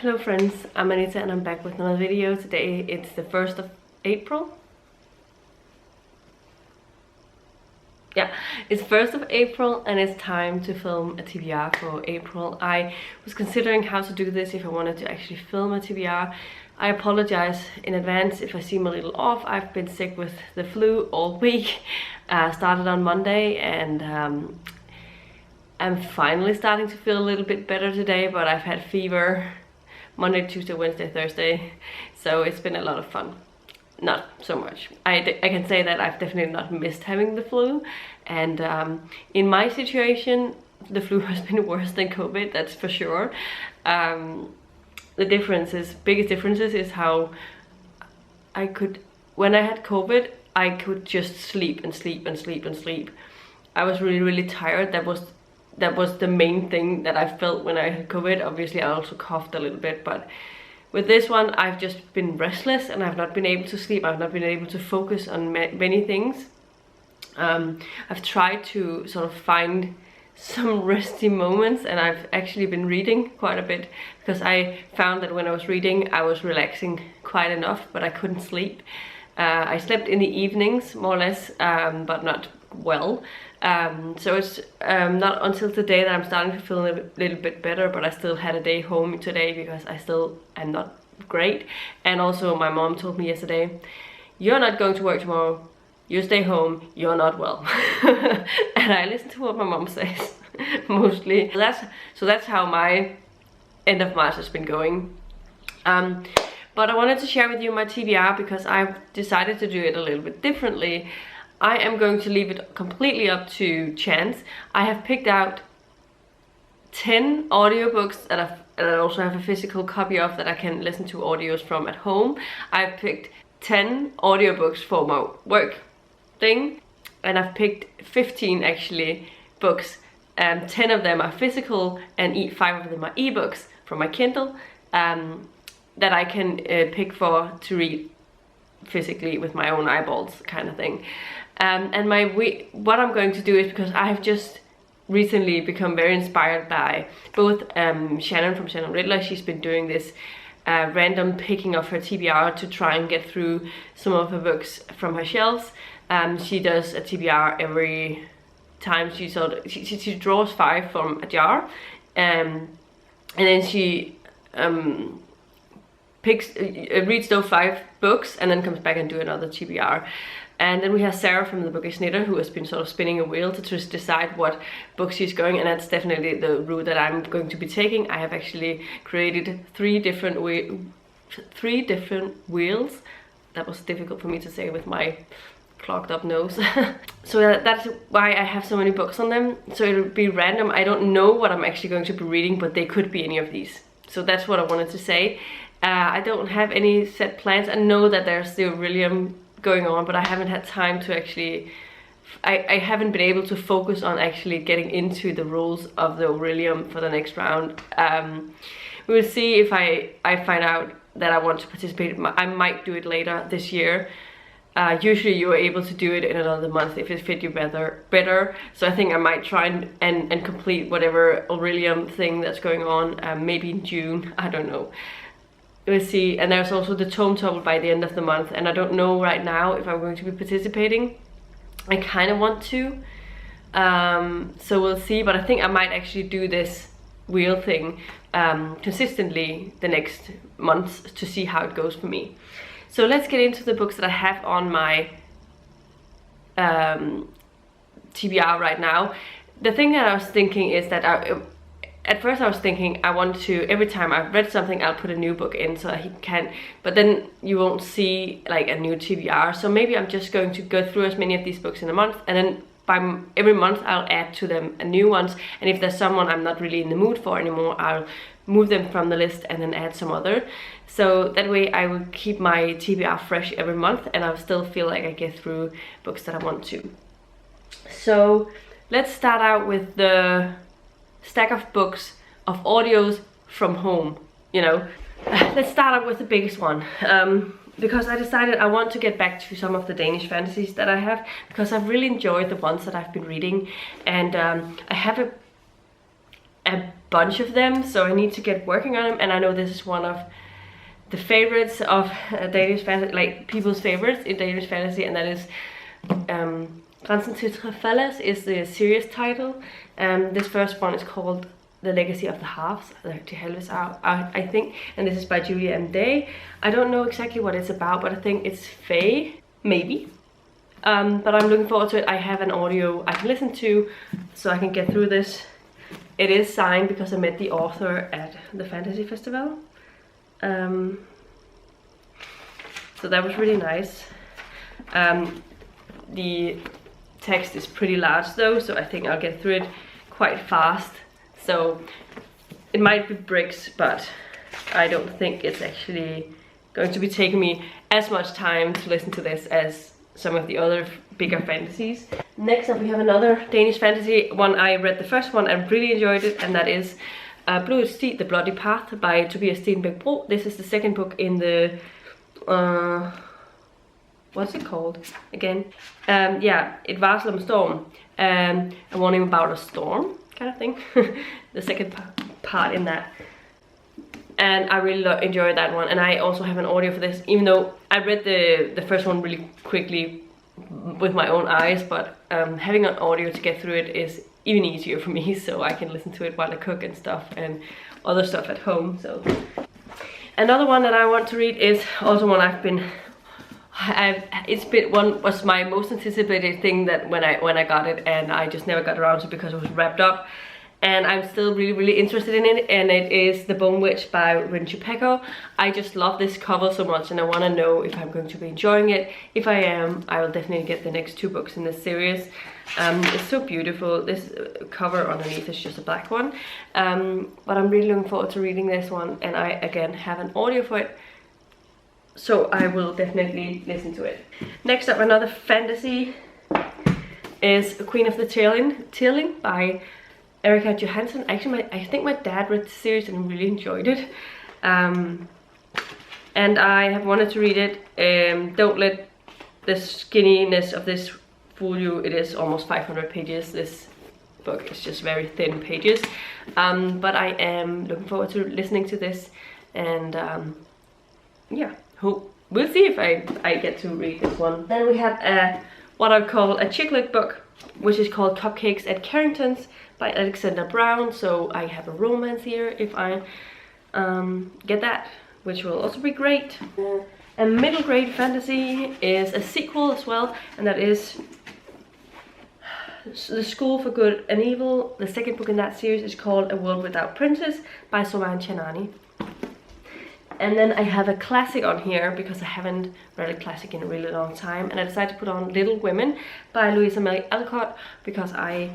Hello friends, I'm Anita and I'm back with another video. Today it's the 1st of April. Yeah, it's 1st of April and it's time to film a TBR for April. I was considering how to do this, if I wanted to actually film a TBR. I apologize in advance if I seem a little off. I've been sick with the flu all week. Started on Monday and I'm finally starting to feel a little bit better today, but I've had fever Monday, Tuesday, Wednesday, Thursday, so it's been a lot of fun. Not so much. I can say that I've definitely not missed having the flu, and in my situation the flu has been worse than COVID, that's for sure. The biggest differences is how I could, when I had COVID, I could just sleep and sleep and sleep and sleep. I was really tired. That was the main thing that I felt when I had COVID. Obviously I also coughed a little bit, but with this one I've just been restless and I've not been able to sleep. I've not been able to focus on many things. I've tried to sort of find some resty moments, and I've actually been reading quite a bit because I found that when I was reading I was relaxing quite enough, but I couldn't sleep. I slept in the evenings more or less, but not well. So it's not until today that I'm starting to feel a little bit better, but I still had a day home today because I still am not great. And also my mom told me yesterday, you're not going to work tomorrow, you stay home, you're not well. And I listen to what my mom says mostly. So that's how my end of March has been going. But I wanted to share with you my TBR because I've decided to do it a little bit differently. I am going to leave it completely up to chance. I have picked out 10 audiobooks that I also have a physical copy of that I can listen to audios from at home. I've picked 10 audiobooks for my work thing, and I've picked 15 actually books. 10 of them are physical and 5 of them are ebooks from my Kindle that I can pick for to read physically with my own eyeballs, kind of thing. And what I'm going to do is, because I have just recently become very inspired by both Shannon from Shannon Riddler. She's been doing this random picking of her TBR to try and get through some of her books from her shelves. She does a TBR every time she draws 5 from a jar, and then she reads those 5 books and then comes back and do another TBR. And then we have Sarah from the Bookish Knitter, who has been sort of spinning a wheel to just decide what book she's going, and that's definitely the route that I'm going to be taking. I have actually created 3 different wheels. That was difficult for me to say with my clogged up nose. So that's why I have so many books on them. So it'll be random. I don't know what I'm actually going to be reading, but they could be any of these. So that's what I wanted to say. I don't have any set plans. I know that there's the Aurelium going on, but I haven't had time to actually, I haven't been able to focus on actually getting into the rules of the Aurelium for the next round. We will see if I find out that I want to participate. I might do it later this year. Usually you are able to do it in another month if it fit you better. So I think I might try and complete whatever Aurelium thing that's going on, maybe in June, I don't know. We'll see. And there's also the Tome Topple by the end of the month, and I don't know right now if I'm going to be participating. I kind of want to, so we'll see. But I think I might actually do this wheel thing consistently the next months to see how it goes for me. So let's get into the books that I have on my TBR right now. The thing that I was thinking is that at first I was thinking I want to, every time I've read something, I'll put a new book in so that he can, but then you won't see like a new TBR. So maybe I'm just going to go through as many of these books in a month, and then by every month I'll add to them a new ones. And if there's someone I'm not really in the mood for anymore, I'll move them from the list and then add some other. So that way I will keep my TBR fresh every month, and I'll still feel like I get through books that I want to. So let's start out with the stack of books of audios from home, you know. Let's start out with the biggest one, because I decided I want to get back to some of the Danish fantasies that I have, because I've really enjoyed the ones that I've been reading, and I have a bunch of them, so I need to get working on them. And I know this is one of the favorites of Danish fantasy, like people's favorites in Danish fantasy, and that is Grænsen til Trefallas is the series title. This first one is called The Legacy of the Halves, I think, and this is by Julia M. Day. I don't know exactly what it's about, but I think it's fae, maybe. But I'm looking forward to it. I have an audio I can listen to, so I can get through this. It is signed because I met the author at the fantasy festival. So that was really nice. The text is pretty large though, so I think I'll get through it quite fast. So it might be bricks, but I don't think it's actually going to be taking me as much time to listen to this as some of the other bigger fantasies. Next up we have another Danish fantasy one. I read the first one and really enjoyed it, and that is Blodets Sti, The Bloody Path by Tobias Stenbæk-Bro. This is the second book in the what's it called again? Yeah, Et varsel om storm, a warning about a storm kind of thing. The second part in that, and I really enjoyed that one. And I also have an audio for this, even though I read the first one really quickly with my own eyes, but having an audio to get through it is even easier for me, so I can listen to it while I cook and stuff and other stuff at home. So another one that I want to read is also one was my most anticipated thing that when I got it, and I just never got around to it because it was wrapped up, and I'm still really interested in it, and it is The Bone Witch by Rinchi Pecco. I just love this cover so much, and I want to know if I'm going to be enjoying it. If I am, I will definitely get the next 2 books in this series. It's so beautiful. This cover underneath is just a black one, but I'm really looking forward to reading this one, and I again have an audio for it, so I will definitely listen to it. Next up, another fantasy is Queen of the Tearling by Erika Johansson. Actually, I think my dad read the series and really enjoyed it, and I have wanted to read it. Don't let the skinniness of this fool you. It is almost 500 pages. This book is just very thin pages, but I am looking forward to listening to this, and yeah, we'll see if I get to read this one. Then we have what I call a chick lit book, which is called Cupcakes at Carrington's by Alexander Brown. So I have a romance here if I get that, which will also be great. A middle grade fantasy is a sequel as well, and that is The School for Good and Evil. The second book in that series is called A World Without Princes by Soman Chanani. And then I have a classic on here because I haven't read a classic in a really long time, and I decided to put on Little Women by Louisa May Alcott because I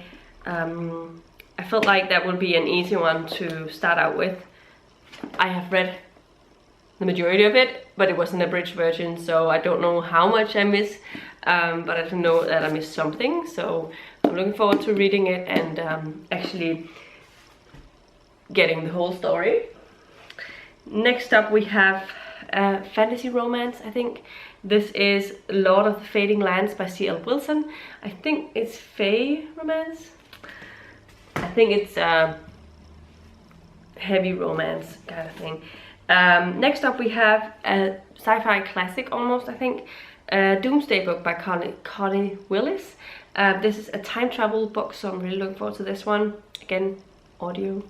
felt like that would be an easy one to start out with. I have read the majority of it, but it was an abridged version, so I don't know how much I miss, but I don't know that I missed something, so I'm looking forward to reading it and actually getting the whole story. Next up we have fantasy romance. I think this is Lord of the Fading Lands by C.L. Wilson. I think it's fae romance. I think it's heavy romance kind of thing. Next up we have a sci-fi classic almost, I think, Doomsday Book by Connie Willis. This is a time travel book, so I'm really looking forward to this one. Again, audio.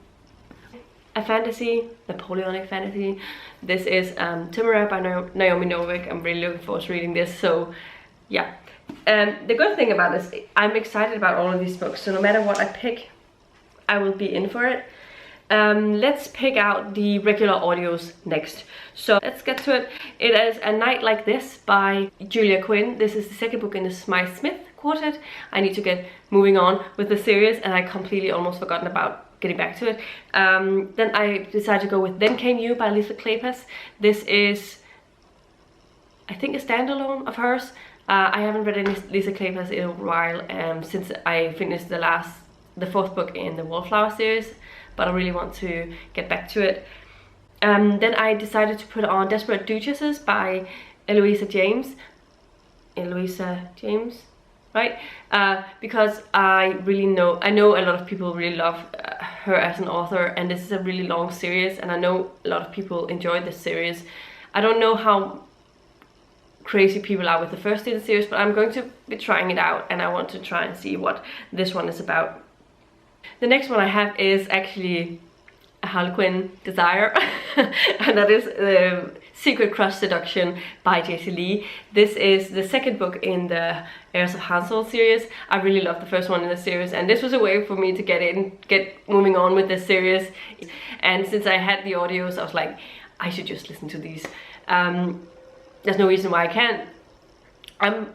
A fantasy, Napoleonic fantasy. This is Timera by Naomi Novik. I'm really looking forward to reading this, so yeah. The good thing about this, I'm excited about all of these books, so no matter what I pick, I will be in for it. Let's pick out the regular audios next. So let's get to it. It is A Night Like This by Julia Quinn. This is the second book in the Smythe Smith quartet. I need to get moving on with the series, and I completely almost forgotten about getting back to it. Then I decided to go with Then Came You by Lisa Kleypas. This is, I think, a standalone of hers. I haven't read any Lisa Kleypas in a while, since I finished the fourth book in the Wallflower series, but I really want to get back to it. Then I decided to put on Desperate Duchesses by ELOISA James. right? Because I know a lot of people really love her as an author, and this is a really long series, and I know a lot of people enjoy this series. I don't know how crazy people are with the first in the series, but I'm going to be trying it out, and I want to try and see what this one is about. The next one I have is actually a Harlequin desire, and that is Secret Crush Seduction by J.C. Lee. This is the second book in the Heirs of Hansel series. I really loved the first one in the series, and this was a way for me to get moving on with this series. And since I had the audios, I was like, I should just listen to these. There's no reason why I can't. I'm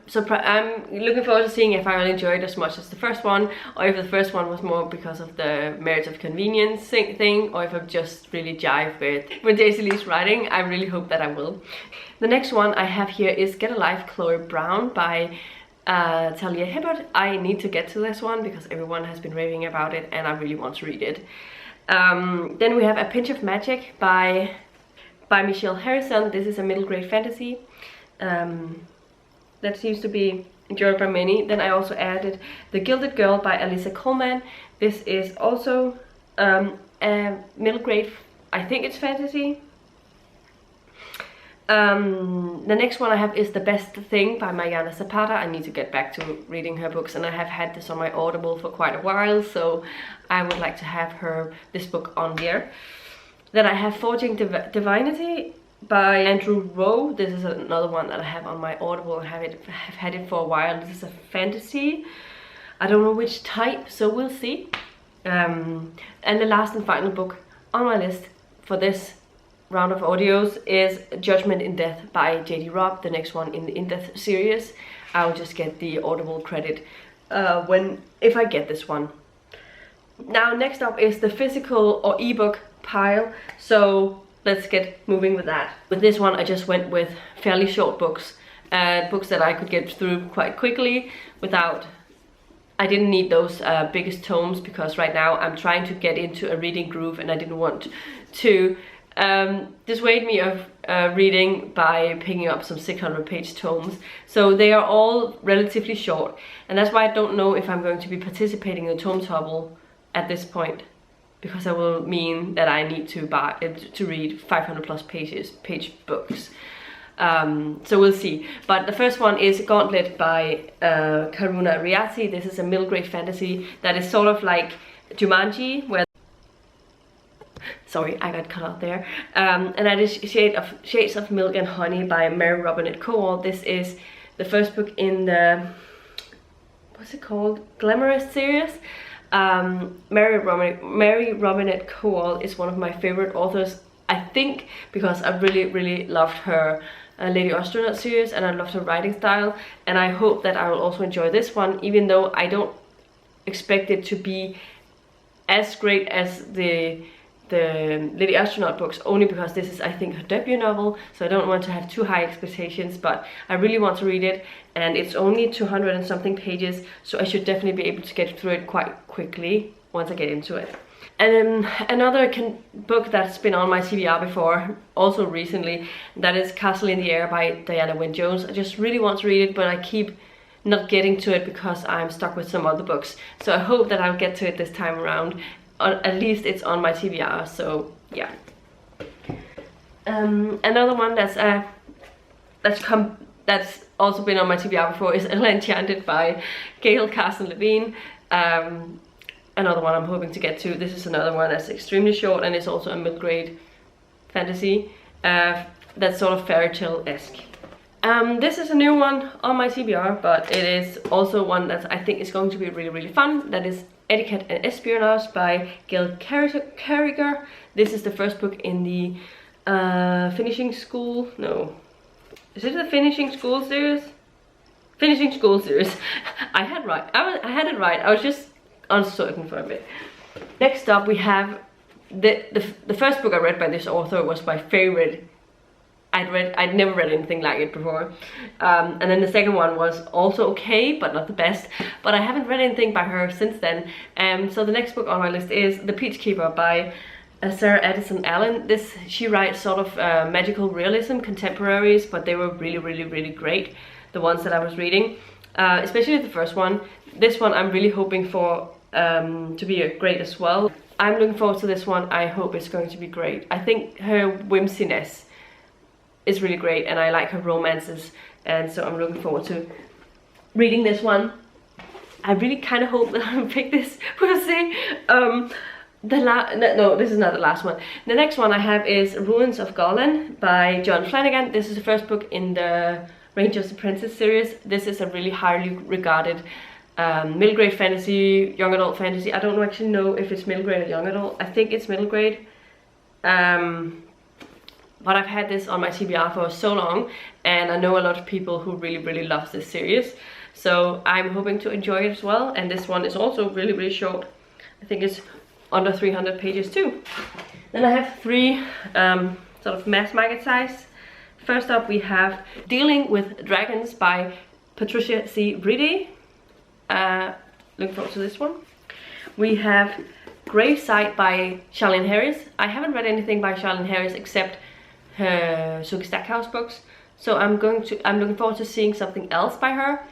looking forward to seeing if I will enjoy it as much as the first one, or if the first one was more because of the Marriage of Convenience thing, or if I've just really jived with J.C. Lee's writing. I really hope that I will. The next one I have here is Get a Life, Chloe Brown by Talia Hibbert. I need to get to this one because everyone has been raving about it, and I really want to read it. Then we have A Pinch of Magic by Michelle Harrison. This is a middle grade fantasy. That seems to be enjoyed by many. Then I also added The Gilded Girl by Alyssa Coleman. This is also a middle grade, I think it's fantasy. The next one I have is The Best Thing by Mariana Zapata. I need to get back to reading her books, and I have had this on my Audible for quite a while, so I would like to have this book on there. Then I have Forging Divinity by Andrew Rowe. This is another one that I have on my Audible and have had it for a while. This is a fantasy. I don't know which type, so we'll see. And the last and final book on my list for this round of audios is Judgment in Death by J.D. ROBB, the next one in the In Death series. I'll just get the Audible credit if I get this one. Now next up is the physical or ebook pile, so let's get moving with that. With this one I just went with fairly short books, books that I could get through quite quickly without... I didn't need those biggest tomes, because right now I'm trying to get into a reading groove, and I didn't want to dissuade me of reading by picking up some 600-page tomes. So they are all relatively short, and that's why I don't know if I'm going to be participating in the Tome Tobble at this point, because that will mean that I need to read 500+ page books. So we'll see. But the first one is Gauntlet by Karuna Riati. This is a middle grade fantasy that is sort of like Jumanji, where... Sorry, I got cut out there. And that is Shades of Milk and Honey by Mary Robinette Kowal. This is the first book in the... what's it called? Glamorous series. Mary Robinette Kowal is one of my favorite authors, I think, because I really loved her Lady Astronaut series, and I loved her writing style, and I hope that I will also enjoy this one, even though I don't expect it to be as great as the Lady Astronaut books, only because this is, I think, her debut novel, so I don't want to have too high expectations, but I really want to read it, and it's only 200 and something pages, so I should definitely be able to get through it quite quickly once I get into it. And then another book that's been on my TBR before, also recently, that is Castle in the Air by Diana Wynne Jones. I just really want to read it, but I keep not getting to it because I'm stuck with some other books, so I hope that I'll get to it this time around. At least it's on my TBR, so yeah. Another one that's also been on my TBR before is Ella Enchanted by Gail Carson Levine. Another one I'm hoping to get to. This is another one that's extremely short, and it's also a mid-grade fantasy that's sort of fairy tale-esque. This is a new one on my TBR, but it is also one that I think is going to be really fun. That is Etiquette and Espionage by Gail Carriger. This is the first book in the Finishing School... No. Is it the Finishing School series? Finishing School series. I had it right. I was just uncertain for a bit. Next up we have the first book I read by this author was my favorite. I'd never read anything like it before, and then the second one was also okay, but not the best, but I haven't read anything by her since then. So the next book on my list is The Peachkeeper by Sarah Addison Allen. She writes sort of magical realism contemporaries, but they were really great, the ones that I was reading. especially the first one. This one I'm really hoping for to be great as well. I'm looking forward to this one. I hope it's going to be great. I think her whimsiness is really great, and I like her romances, and so I'm looking forward to reading this one. I really kind of hope that I'll pick this. We'll see. No, this is not the last one. The next one I have is Ruins of Golan by John Flanagan. This is the first book in the Ranger's Apprentice series. This is a really highly regarded middle grade fantasy, young adult fantasy. I don't actually know if it's middle grade or young adult. I think it's middle grade. But I've had this on my TBR for so long, and I know a lot of people who really love this series. So I'm hoping to enjoy it as well. And this one is also really short. I think it's under 300 pages too. Then I have 3 sort of mass market size. First up we have Dealing with Dragons by Patricia C. Reedy. Looking forward to this one. We have Graveside by Charlene Harris. I haven't read anything by Charlene Harris except her Suki Stackhouse books, so I'm looking forward to seeing something else by her.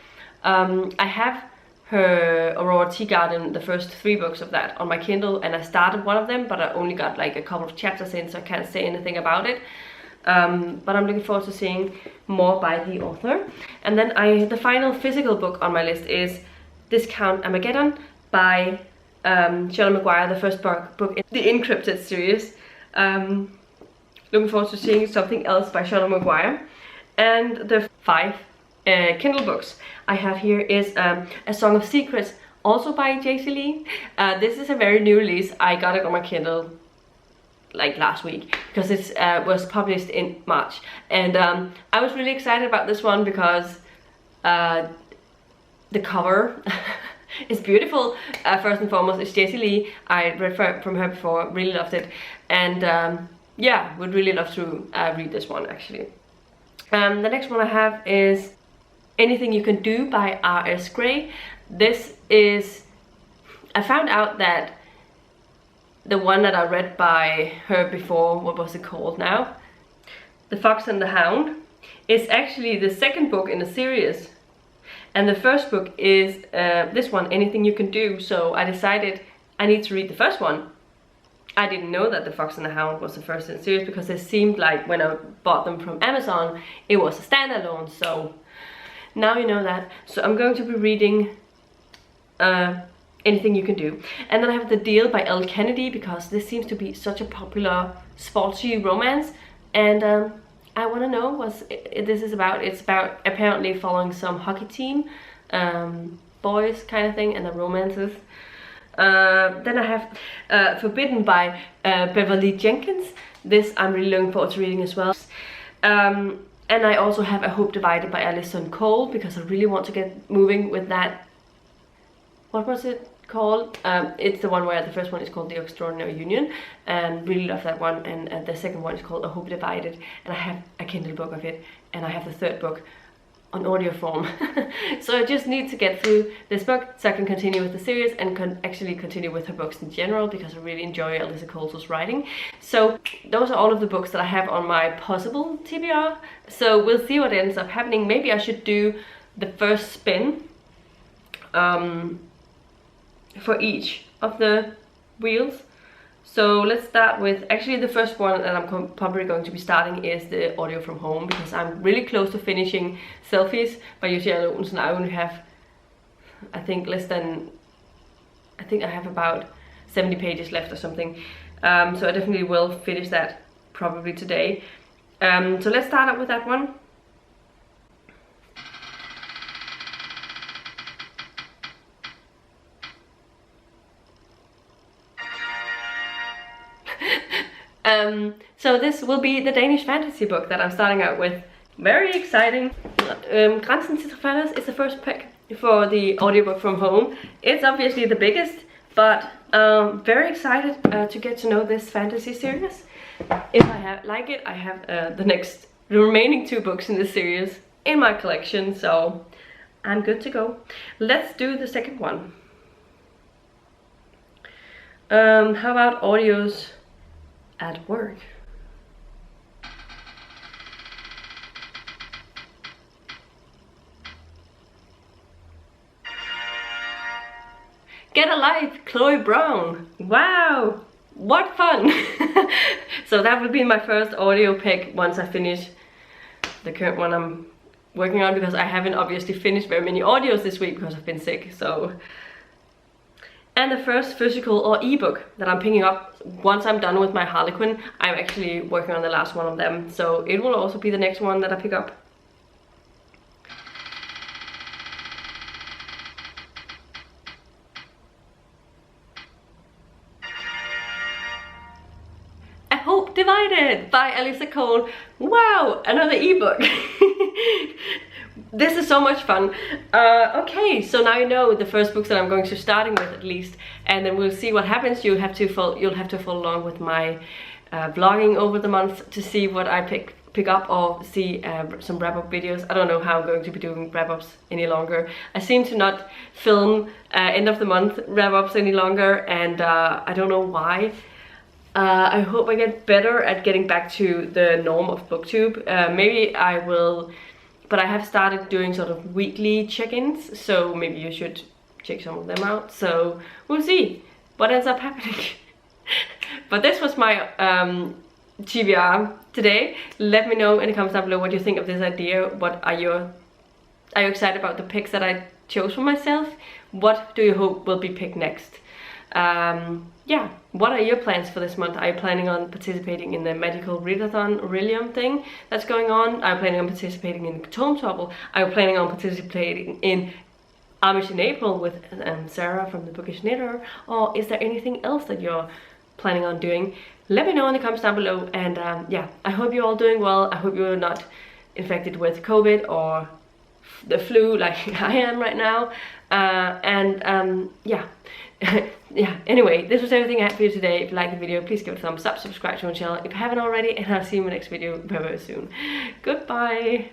I have her Aurora Tea Garden, the first 3 books of that, on my Kindle, and I started one of them, but I only got like a couple of chapters in, so I can't say anything about it. But I'm looking forward to seeing more by the author. And then the final physical book on my list is Discount Armageddon by Shelley Maguire, the first book in the Encrypted series. Looking forward to seeing something else by Shelley Maguire. And the 5 Kindle books I have here is A Song of Secrets, also by J.C. Lee. This is a very new release. I got it on my Kindle like last week because it was published in March, and I was really excited about this one because the cover is beautiful. First and foremost, it's J.C. Lee. I read from her before, really loved it, and yeah, would really love to read this one actually. The next one I have is Anything You Can Do by R.S. Gray. This is, I found out that the one that I read by her before, what was it called now? The Fox and the Hound, is actually the second book in the series. And the first book is this one, Anything You Can Do. So I decided I need to read the first one. I didn't know that The Fox and the Hound was the first in the series because it seemed like when I bought them from Amazon, it was a standalone. So now you know that. So I'm going to be reading Anything You Can Do. And then I have The Deal by Elle Kennedy because this seems to be such a popular sportsy romance. And I want to know what this is about. It's about apparently following some hockey team, boys kind of thing, and the romances. Then I have Forbidden by Beverly Jenkins. This I'm really looking forward to reading as well. And I also have A Hope Divided by Alison Cole because I really want to get moving with that. What was it called? It's the one where the first one is called The Extraordinary Union, and really love that one. And the second one is called A Hope Divided, and I have a Kindle book of it, and I have the third book on audio form. So I just need to get through this book so I can continue with the series and actually continue with her books in general because I really enjoy Alyssa Coulter's writing. So those are all of the books that I have on my possible TBR. So we'll see what ends up happening. Maybe I should do the first spin for each of the wheels. So let's start with, actually the first one that I'm probably going to be starting is the audio from home because I'm really close to finishing Selfies by Jussi Olsen. I only have, I think I have about 70 pages left or something. So I definitely will finish that probably today. So let's start up with that one. So this will be the Danish fantasy book that I'm starting out with. Very exciting. Grænsen til Forfatters is the first pick for the audiobook from home. It's obviously the biggest, but very excited to get to know this fantasy series. If I like it, I have the remaining 2 books in this series in my collection, so I'm good to go. Let's do the second one. How about audios at work? Get a life, Chloe Brown. Wow, what fun. So that will be my first audio pick once I finish the current one I'm working on, because I haven't obviously finished very many audios this week because I've been sick. So, and the first physical or ebook that I'm picking up once I'm done with my Harlequin. I'm actually working on the last one of them, so it will also be the next one that I pick up. Hope Divided by Alyssa Cole. Wow, another ebook. This is so much fun. Okay, so now you know the first books that I'm going to starting with, at least, and then we'll see what happens. You'll have to follow along with my vlogging over the month to see what I pick up, or see some wrap-up videos. I don't know how I'm going to be doing wrap-ups any longer. I seem to not film end of the month wrap-ups any longer, and I don't know why. I hope I get better at getting back to the norm of booktube. Maybe I will, but I have started doing sort of weekly check-ins, so maybe you should check some of them out. So we'll see what ends up happening. But this was my TBR today. Let me know in the comments down below what you think of this idea. Are you excited about the picks that I chose for myself? What do you hope will be picked next? Yeah, what are your plans for this month? Are you planning on participating in the Magical Readathon Aurelium thing that's going on? Are you planning on participating in Tome Topple? Are you planning on participating in Amish in April with Sarah from the Bookish Knitter? Or is there anything else that you're planning on doing? Let me know in the comments down below. And yeah, I hope you're all doing well. I hope you're not infected with COVID or the flu like I am right now. Yeah. Yeah, anyway, this was everything I had for you today. If you liked the video, please give it a thumbs up, subscribe to my channel if you haven't already, and I'll see you in my next video very, very soon. Goodbye!